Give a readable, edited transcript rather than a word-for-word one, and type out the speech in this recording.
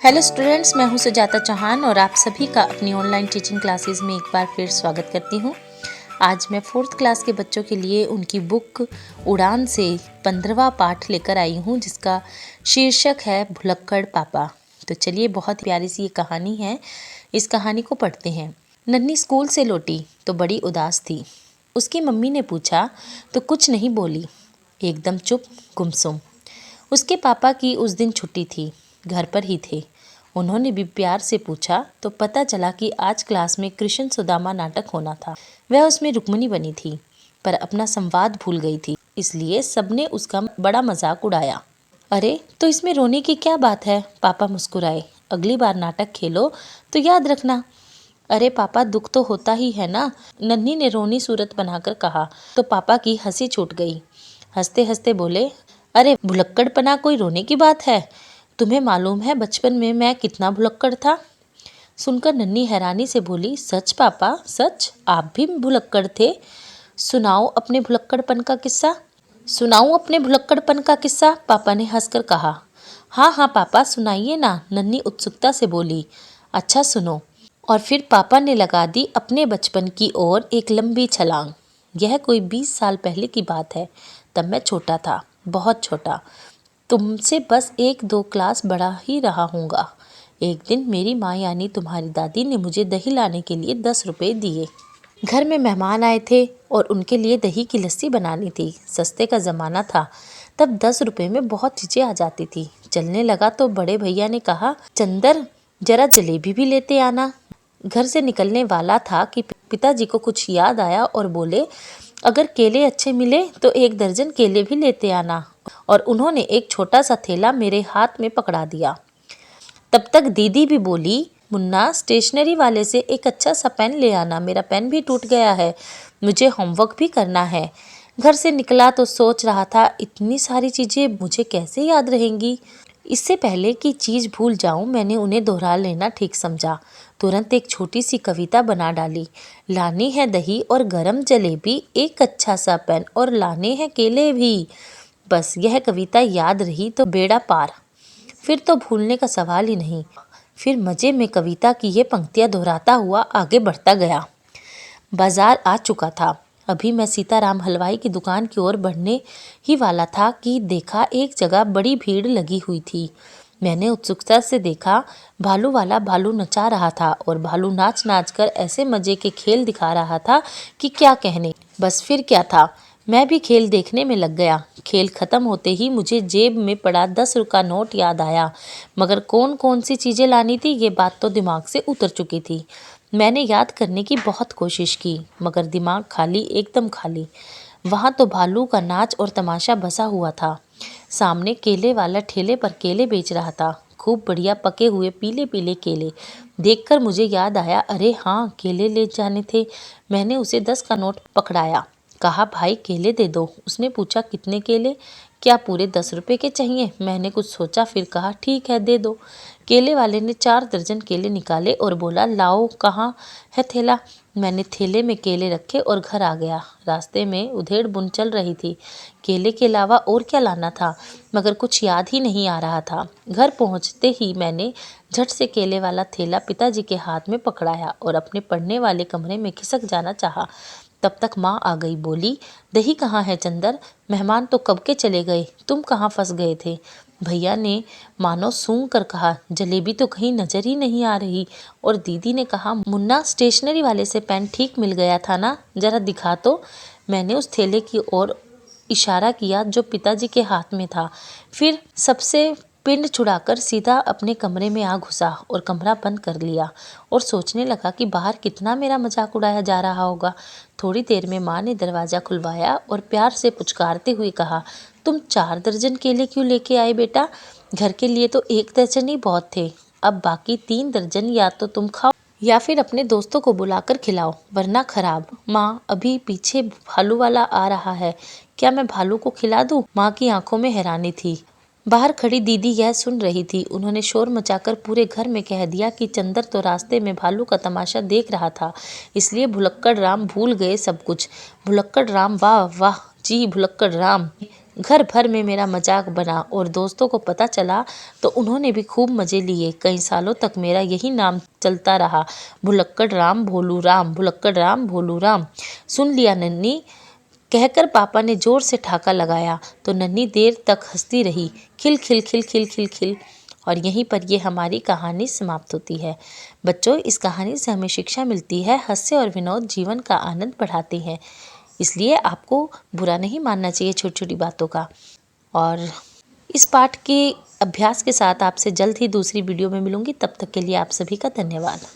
Hello students, मैं हूं सुजाता चौहान और आप सभी का अपनी ऑनलाइन टीचिंग क्लासेस में एक बार फिर स्वागत करती हूं। आज मैं 4th क्लास के बच्चों के लिए उनकी बुक उड़ान से 15वां पाठ लेकर आई हूं, जिसका शीर्षक है भुलक्कड़ पापा। तो चलिए, बहुत प्यारी सी ये कहानी है, इस कहानी को पढ़ते हैं। नन्ही स्कूल से लौटी तो बड़ी उदास थी। उसकी मम्मी ने पूछा तो कुछ नहीं बोली, एकदम चुप गुमसुम। उसके पापा की उस दिन छुट्टी थी, घर पर ही थे। उन्होंने भी प्यार से पूछा तो पता चला कि आज क्लास में कृष्ण सुदामा नाटक होना था। वह उसमें रुक्मिणी बनी थी, पर अपना संवाद भूल गई थी, इसलिए सबने उसका बड़ा मजाक उड़ाया। अरे, तो इसमें रोने की क्या बात है? पापा मुस्कुराए। अगली बार नाटक खेलो तो याद रखना। अरे पापा, दुख तो होता ही है ना, नन्ही ने रोनी सूरत बनाकर कहा। तो पापा की हंसी छूट गई। हंसते हंसते बोले, अरे भुलक्कड़पना कोई रोने की बात है? तुम्हें मालूम है बचपन में मैं कितना भुलक्कड़ था? सुनकर नन्ही हैरानी से बोली, सच पापा, सच? आप भी भुलक्कड़ थे? सुनाओ अपने भुलक्कड़पन का किस्सा। सुनाऊं अपने भुलक्कड़पन का किस्सा? पापा ने हंसकर कहा। हाँ हाँ पापा, सुनाइए ना, नन्ही उत्सुकता से बोली। अच्छा सुनो। और फिर पापा ने लगा दी अपने बचपन की ओर एक लंबी छलांग। यह कोई 20 साल पहले की बात है। तब मैं छोटा था, बहुत छोटा। तुमसे बस 1-2 क्लास बड़ा ही रहा हूँगा। एक दिन मेरी माँ यानी तुम्हारी दादी ने मुझे दही लाने के लिए 10 रुपये दिए। घर में मेहमान आए थे और उनके लिए दही की लस्सी बनानी थी। सस्ते का ज़माना था, तब 10 रुपये में बहुत चीज़ें आ जाती थी। चलने लगा तो बड़े भैया ने कहा, चंदर जरा जलेबी भी लेते आना। घर से निकलने वाला था कि पिताजी को कुछ याद आया और बोले, अगर केले अच्छे मिले तो 1 दर्जन केले भी लेते आना। और उन्होंने एक छोटा सा थैला मेरे हाथ में पकड़ा दिया। तब तक दीदी भी बोली, मुन्ना स्टेशनरी वाले से एक अच्छा सा पेन ले आना, मेरा पेन भी टूट गया है, मुझे होमवर्क भी करना है। घर से निकला तो सोच रहा था, इतनी सारी चीज़ें मुझे कैसे याद रहेंगी। इससे पहले कि चीज़ भूल जाऊं, मैंने उन्हें दोहरा लेना ठीक समझा। तुरंत एक छोटी सी कविता बना डाली। लानी है दही और गरम जलेबी, एक अच्छा सा पेन और लाने हैं केले भी। बस यह कविता याद रही तो बेड़ा पार, फिर तो भूलने का सवाल ही नहीं। फिर मज़े में कविता की ये पंक्तियाँ दोहराता हुआ आगे बढ़ता गया। बाजार आ चुका था। अभी मैं सीताराम हलवाई की दुकान की ओर बढ़ने ही वाला था कि देखा एक जगह बड़ी भीड़ लगी हुई थी। मैंने उत्सुकता से देखा, भालू वाला भालू नचा रहा था और भालू नाच नाच कर ऐसे मज़े के खेल दिखा रहा था कि क्या कहने। बस फिर क्या था, मैं भी खेल देखने में लग गया। खेल खत्म होते ही मुझे जेब में पड़ा 10 का नोट याद आया, मगर कौन कौन सी चीज़ें लानी थी ये बात तो दिमाग से उतर चुकी थी। मैंने याद करने की बहुत कोशिश की, मगर दिमाग खाली, एकदम खाली। वहाँ तो भालू का नाच और तमाशा बसा हुआ था। सामने केले वाला ठेले पर केले बेच रहा था, खूब बढ़िया पके हुए पीले पीले केले। देखकर मुझे याद आया, अरे हाँ, केले ले जाने थे। मैंने उसे 10 का नोट पकड़ाया, कहा, भाई केले दे दो। उसने पूछा, कितने केले? क्या पूरे 10 रुपये के चाहिए? मैंने कुछ सोचा, फिर कहा, ठीक है दे दो। केले वाले ने 4 दर्जन केले निकाले और बोला, लाओ, कहाँ है थैला? मैंने थैले में केले रखे और घर आ गया। रास्ते में उधेड़ बुन चल रही थी। केले के अलावा और क्या लाना था, मगर कुछ याद ही नहीं आ रहा था। घर पहुंचते ही मैंने झट से केले वाला थैला पिताजी के हाथ में पकड़ाया और अपने पढ़ने वाले कमरे में खिसक जाना चाहा। तब तक माँ आ गई। बोली, दही कहाँ है चंदर? मेहमान तो कब के चले गए, तुम कहाँ फंस गए थे? भैया ने मानो सूंघ कर कहा, जलेबी तो कहीं नजर ही नहीं आ रही। और दीदी ने कहा, मुन्ना स्टेशनरी वाले से पेन ठीक मिल गया था ना, जरा दिखा तो। मैंने उस थैले की ओर इशारा किया जो पिताजी के हाथ में था। फिर सबसे पिंड छुड़ाकर सीधा अपने कमरे में आ घुसा और कमरा बंद कर लिया और सोचने लगा कि बाहर कितना मेरा मजाक उड़ाया जा रहा होगा। थोड़ी देर में माँ ने दरवाज़ा खुलवाया और प्यार से पुचकारते हुए कहा, तुम 4 दर्जन केले क्यों लेके आए बेटा? घर के लिए तो 1 दर्जन ही बहुत थे। अब बाकी 3 दर्जन या तो तुम खाओ या फिर अपने दोस्तों को बुलाकर खिलाओ, वरना खराब। माँ, अभी पीछे भालू वाला आ रहा है, क्या मैं भालू को खिला दूँ? माँ की आंखों में हैरानी थी। बाहर खड़ी दीदी यह सुन रही थी। उन्होंने शोर मचाकर पूरे घर में कह दिया कि चंदर तो रास्ते में भालू का तमाशा देख रहा था, इसलिए भुलक्कड़ राम भूल गए सब कुछ। भुलक्कड़ राम, वाह वाह जी, भुलक्कड़ राम। घर भर में मेरा मजाक बना और दोस्तों को पता चला तो उन्होंने भी खूब मज़े लिए। कई सालों तक मेरा यही नाम चलता रहा, भुलक्कड़ राम भोलू राम, भुलक्कड़ राम भोलू राम। सुन लिया नन्ही, कहकर पापा ने जोर से ठाका लगाया तो नन्ही देर तक हंसती रही, खिल खिल खिल खिल खिल खिल। और यहीं पर ये हमारी कहानी समाप्त होती है। बच्चों, इस कहानी से हमें शिक्षा मिलती है, हास्य और विनोद जीवन का आनंद बढ़ाते हैं। इसलिए आपको बुरा नहीं मानना चाहिए छोटी छोटी बातों का। और इस पाठ के अभ्यास के साथ आपसे जल्द ही दूसरी वीडियो में मिलूंगी। तब तक के लिए आप सभी का धन्यवाद।